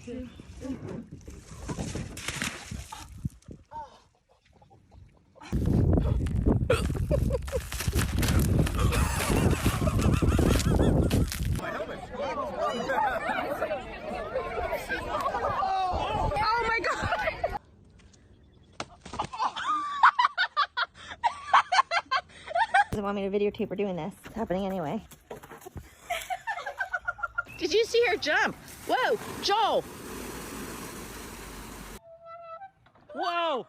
Oh my God! Doesn't want me to videotape her doing this. It's happening anyway. Did you see her jump? Whoa, Joel! Whoa!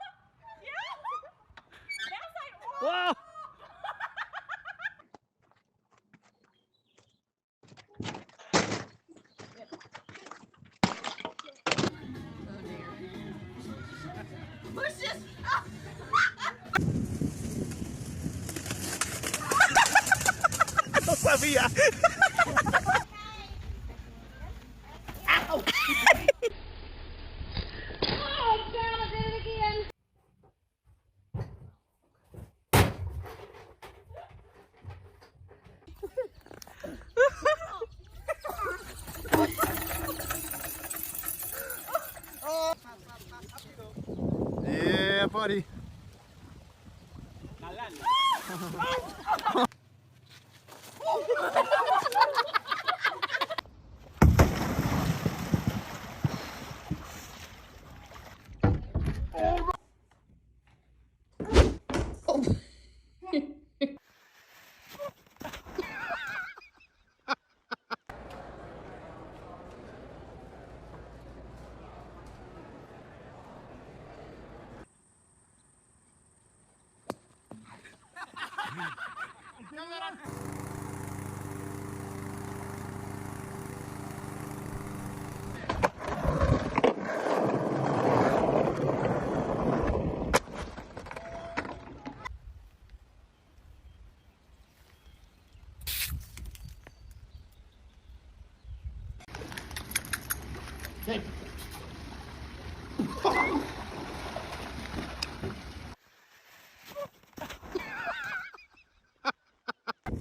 Whoa! Push this! No sabía. Ow! Oh, damn, I did it again. Yeah, buddy. Hey.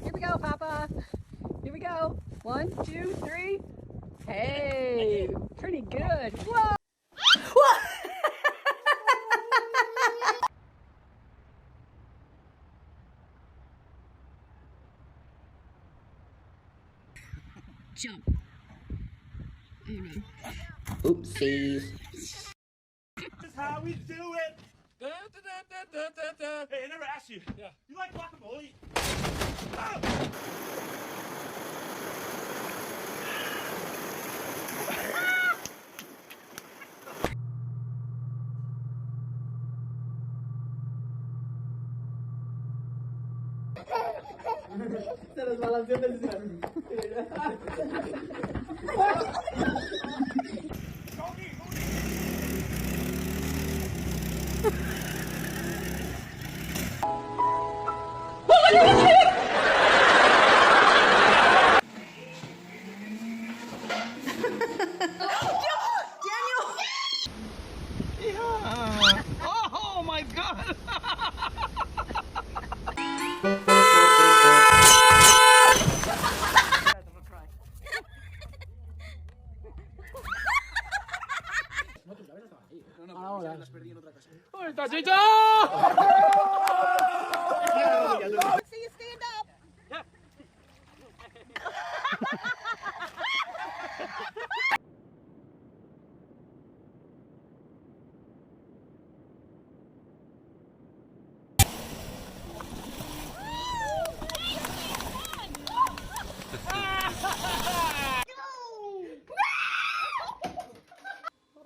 Here we go, Papa. Here we go. 1, 2, 3. Hey, pretty good. Whoa. Jump. Oh no. Oopsies. This is how we do it. Hey, I never asked you. Yeah. You like guacamole? Se los balanceó del cielo. Oh my God! ¡Tachito! See you stand up.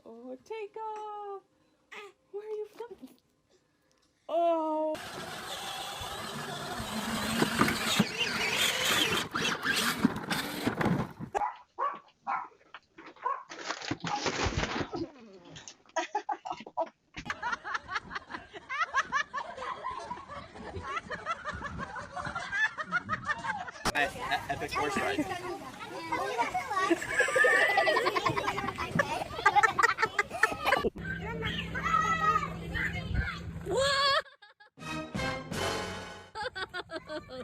Oh, take off. Where are you from? Oh. Epic horse ride.